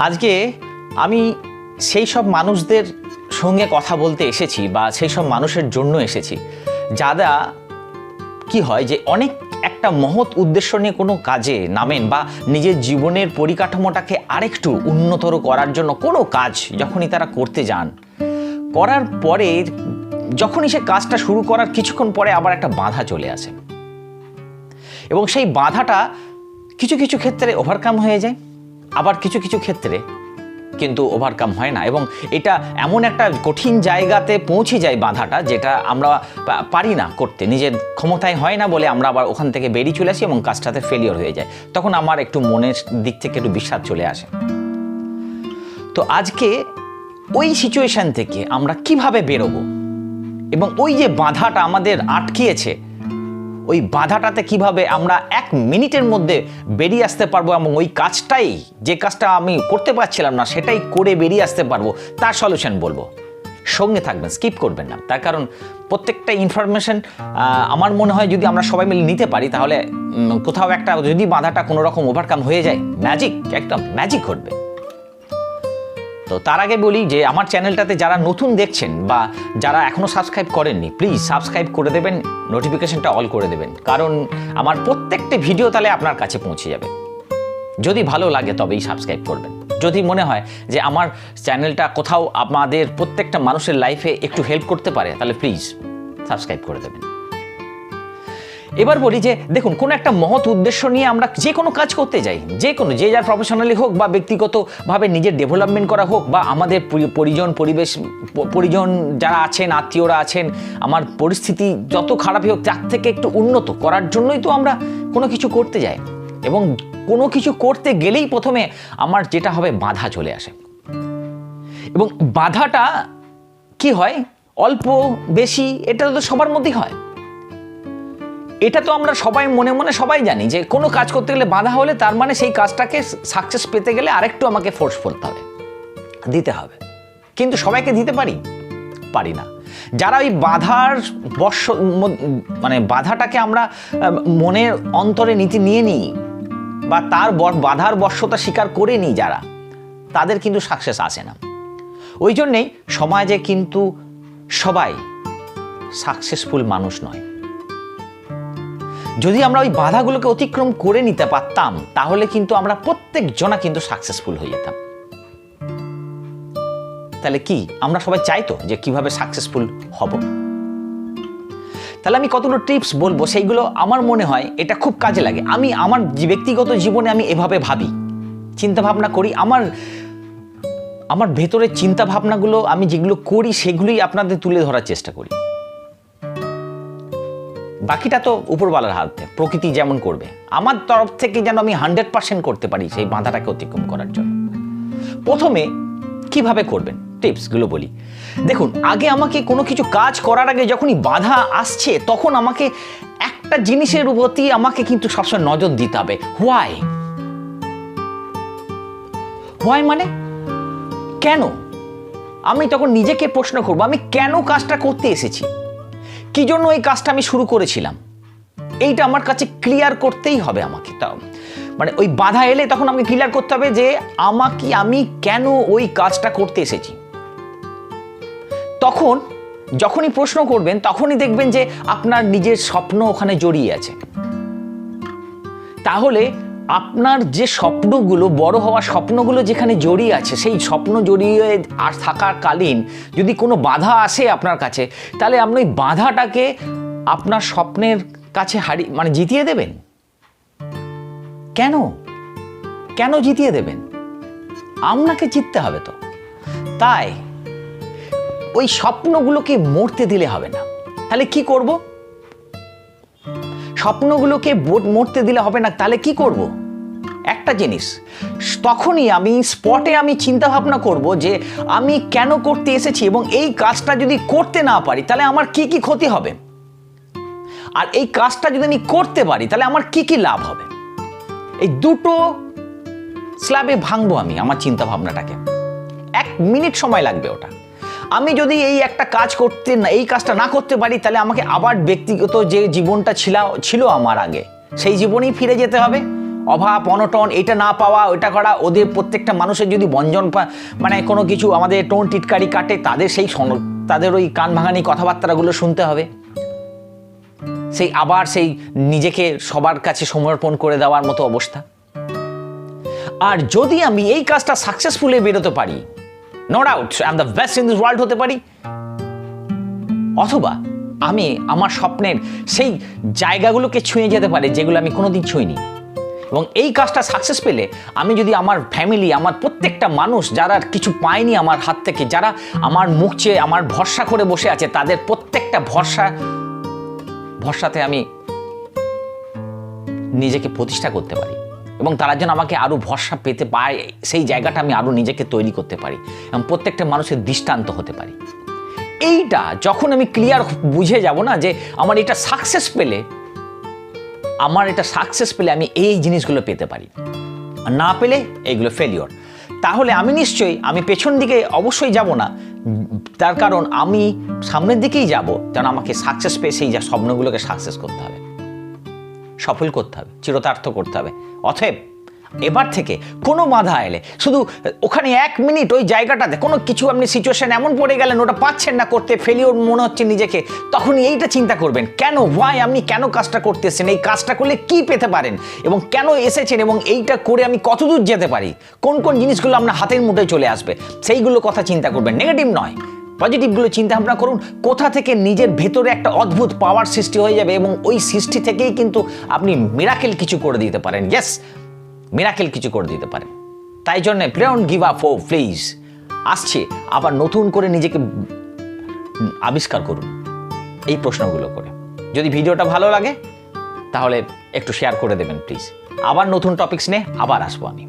আজকে আমি সেই সব মানুষদের সঙ্গে কথা বলতে এসেছি বা সেই সব মানুষের জন্য এসেছি যারা কি হয় যে অনেক একটা মহৎ উদ্দেশ্য নিয়ে কোনো কাজে নামেন বা নিজের জীবনের পরিকাঠামোটাকে আরেকটু উন্নতর করার জন্য কোনো কাজ যখনই তারা করতে যান, করার পরে যখনই সে কাজটা শুরু করার কিছুক্ষণ পরে আবার একটা বাধা চলে আসে এবং সেই বাধাটা কিছু কিছু ক্ষেত্রে ওভারকাম হয়ে যায়, আবার কিছু কিছু ক্ষেত্রে কিন্তু ওভারকাম হয় না এবং এটা এমন একটা কঠিন জায়গাতে পৌঁছে যায় বাধাটা যেটা আমরা পারি না করতে, নিজের ক্ষমতায় হয় না বলে আমরা আবার ওখান থেকে বেরিয়ে চলে আসি এবং কাজটাতে ফেলিওর হয়ে যায়। তখন আমার একটু মনের দিক থেকে একটু বিষাদ চলে আসে। তো আজকে ওই সিচুয়েশন থেকে আমরা কিভাবে বেরোবো এবং ওই যে বাধাটা আমাদের আটকিয়েছে ওই বাধাটাতে কিভাবে আমরা 1 মিনিটের মধ্যে বেরিয়ে আসতে পারবো এবং ওই কাজটাই, যে কাজটা আমি করতে পারছিলাম না সেটাই করে বেরিয়ে আসতে পারবো, তার সলিউশন বলবো। সঙ্গে থাকবেন, স্কিপ করবেন না। তার কারণ প্রত্যেকটা ইনফরমেশন আমার মনে হয় যদি আমরা সবাই মিলে নিতে পারি তাহলে কোথাও একটা যদি বাধাটা কোনো রকম ওভারকাম হয়ে যায়, ম্যাজিক, একদম ম্যাজিক ঘটবে। তো তার আগে বলি যে আমার চ্যানেলটাতে যারা নতুন দেখছেন বা যারা এখনও সাবস্ক্রাইব করেননি, প্লিজ সাবস্ক্রাইব করে দেবেন, নোটিফিকেশনটা অল করে দেবেন, কারণ আমার প্রত্যেকটা ভিডিও তাহলে আপনার কাছে পৌঁছে যাবে। যদি ভালো লাগে তবেই সাবস্ক্রাইব করবেন। যদি মনে হয় যে আমার চ্যানেলটা কোথাও আমাদের প্রত্যেকটা মানুষের লাইফে একটু হেল্প করতে পারে তাহলে প্লিজ সাবস্ক্রাইব করে দেবেন। এবার বলি যে দেখুন, কোনো একটা মহৎ উদ্দেশ্য নিয়ে আমরা যে কোনো কাজ করতে যাই, যে কোনো, যে যার প্রফেশনালি হোক বা ব্যক্তিগতভাবে নিজের ডেভেলপমেন্ট করা হোক বা আমাদের পরিজন যারা আছেন, আত্মীয়রা আছেন, আমার পরিস্থিতি যত খারাপই হোক তার থেকে একটু উন্নত করার জন্যই তো আমরা কোনো কিছু করতে যাই এবং কোনো কিছু করতে গেলেই প্রথমে আমার যেটা হবে বাধা চলে আসে এবং বাধাটা কি হয়, অল্প বেশি এটা তো সবার মধ্যেই হয়। এটা তো আমরা সবাই মনে মনে সবাই জানি যে কোনো কাজ করতে গেলে বাধা হলে তার মানে সেই কাজটাকে সাকসেস পেতে গেলে আরেকটু আমাকে ফোর্স করতে হবে, দিতে হবে। কিন্তু সবাইকে দিতে পারি না। যারা ওই বাধাটাকে আমরা মনের অন্তরে নিয়ে নিই বা তার বাধার বশ্যতা স্বীকার করে নিই যারা, তাদের কিন্তু সাকসেস আসে না। ওই জন্যেই সমাজে কিন্তু সবাই সাকসেসফুল মানুষ নয়। যদি আমরা ওই বাধাগুলোকে অতিক্রম করে নিতে পারতাম তাহলে কিন্তু আমরা প্রত্যেকজনা কিন্তু সাকসেসফুল হয়ে যেতাম। তাহলে কি আমরা সবাই চাইতো যে কিভাবে সাকসেসফুল হব? তাহলে আমি কতগুলো টিপস বলবো, সেইগুলো আমার মনে হয় এটা খুব কাজে লাগে। আমি আমার ব্যক্তিগত জীবনে আমি এভাবে ভাবি, চিন্তা ভাবনা করি, আমার ভেতরের চিন্তা ভাবনাগুলো আমি যেগুলো করি সেগুলোই আপনাদের তুলে ধরার চেষ্টা করি। বাকিটা তো উপরওয়ালার হাতে, প্রকৃতি যেমন করবে। আমার তরফ থেকে যেন আমি 100% করতে পারি সেই বাধাটাকে অতিক্রম করার জন্য। প্রথমে কিভাবে করবেন টিপসগুলো বলি। দেখুন, আগে আমাকে কোনো কিছু কাজ করার আগে যখনই বাধা আসছে তখন আমাকে একটা জিনিসের প্রতি আমাকে কিন্তু সবসময় নজর দিতে হবে। হোয়াই মানে কেন? আমি তখন নিজেকে প্রশ্ন করবো, আমি কেন কাজটা করতে এসেছি, কি জন্য এই কাজটা আমি শুরু করেছিলাম, এইটা আমার কাছে ক্লিয়ার করতেই হবে আমাকে। মানে ওই বাধা এলে তখন আমাকে ক্লিয়ার করতে হবে যে আমি কেন ওই কাজটা করতে এসেছি। তখন যখনই প্রশ্ন করবেন তখনই দেখবেন যে আপনার নিজের স্বপ্ন ওখানে জড়িয়ে আছে। তাহলে আপনার যে স্বপ্নগুলো, বড় হওয়ার স্বপ্নগুলো যেখানে জড়িয়ে আছে, সেই স্বপ্ন জড়িয়ে আর থাকাকালীন যদি কোনো বাধা আসে আপনার কাছে, তাহলে আপনি ওই বাধাটাকে আপনার স্বপ্নের কাছে জিতিয়ে দেবেন। কেন জিতিয়ে দেবেন? আপনাকে জিততে হবে তো। তাই ওই স্বপ্নগুলোকে মরতে দিলে হবে না। তাহলে কি করব? স্বপ্নগুলোকে মরতে দিলে হবে না, তাহলে কি করব? একটা জিনিস, তখনই আমি স্পটে চিন্তা ভাবনা করব যে আমি কেন করতে এসেছি এবং এই কাজটা যদি করতে না পারি তাহলে আমার কি কি ক্ষতি হবে, আর এই কাজটা যদি আমি করতে পারি তাহলে আমার কি কি লাভ হবে। এই দুটো স্ল্যাবে ভাঙবো আমি আমার চিন্তা ভাবনাটাকে। 1 মিনিট সময় লাগবে ওটা। আমি যদি এই কাজটা না করতে পারি তাহলে আমাকে আবার ব্যক্তিগত যে জীবনটা ছিল আমার আগে সেই জীবনেই ফিরে যেতে হবে, অভাব অনটন, এটা না পাওয়া, ওইটা করা, ওদের প্রত্যেকটা মানুষের যদি বঞ্জন মানে কোনো কিছু আমাদের টোন টিটকারি কাটে, তাদের ওই কান ভাঙানি কথাবার্তাগুলো শুনতে হবে, আবার সেই নিজেকে সবার কাছে সমর্পণ করে দেওয়ার মতো অবস্থা। আর যদি আমি এই কাজটা সাকসেসফুলি বেরোতে পারি, no doubt I am the best in this world হতে পারি, অথবা আমি আমার স্বপ্নের সেই জায়গাগুলোকে ছুঁয়ে যেতে পারি যেগুলো আমি কোনোদিন ছুঁইনি। এবং এই কাজটা সাকসেস পেলে আমি যদি আমার ফ্যামিলি, আমার প্রত্যেকটা মানুষ যারা কিছু পায়নি আমার হাত থেকে, যারা আমার মুখ চেয়ে আমার ভরসা করে বসে আছে, তাদের প্রত্যেকটা ভরসাতে আমি নিজেকে প্রতিষ্ঠা করতে পারি এবং তারা যেন আমাকে আরও ভরসা পেতে পায়, সেই জায়গাটা আমি আরও নিজেকে তৈরি করতে পারি এবং প্রত্যেকটা মানুষের দৃষ্টান্ত হতে পারি। এইটা যখন আমি ক্লিয়ার বুঝে যাব না যে আমার এটা সাকসেস পেলে আমি এই জিনিসগুলো পেতে পারি, আর না পেলে এইগুলো ফেলিওর, তাহলে আমি পেছন দিকে অবশ্যই যাব না। তার কারণ আমি সামনের দিকেই যাব, কারণ আমাকে সাকসেস পেয়ে সেই স্বপ্নগুলোকে সাকসেস করতে হবে, সফল করতে হবে, চিরতার্থ করতে হবে। অতএব এবার থেকে কোনো বাধা এলে শুধু ওখানে 1 মিনিট ওই জায়গাটাতে কোনো কিছু আপনি সিচুয়েশন এমন পড়ে গেলেন, ওটা পাচ্ছেন না করতে, ফেলিওর মনে হচ্ছে নিজেকে, তখনই এইটা চিন্তা করবেন, কেন, ওয়াই, আপনি কেন কাজটা করতে এসেছেন, এই কাজটা করলে কি পেতে পারেন এবং কেন এসেছেন, এবং এইটা করে আমি কতদূর যেতে পারি, কোন কোন জিনিসগুলো আপনার হাতের মুঠোয় চলে আসবে, সেইগুলো কথা চিন্তা করবেন। নেগেটিভ নয়, পজিটিভগুলো চিন্তা ভাবনা করুন। কোথা থেকে নিজের ভেতরে একটা অদ্ভুত পাওয়ার সৃষ্টি হয়ে যাবে এবং ওই সৃষ্টি থেকেই কিন্তু আপনি মিরাকেল কিছু করে দিতে পারেন। ইয়েস, মিরাকেল কিছু করে দিতে পারেন। তাই জন্য don't give up hope please. আসছে আবার নতুন করে নিজেকে আবিষ্কার করুন এই প্রশ্নগুলো করে। যদি ভিডিওটা ভালো লাগে তাহলে একটু শেয়ার করে দেবেন প্লিজ। আবার নতুন টপিকস নিয়ে আবার আসবো আমি।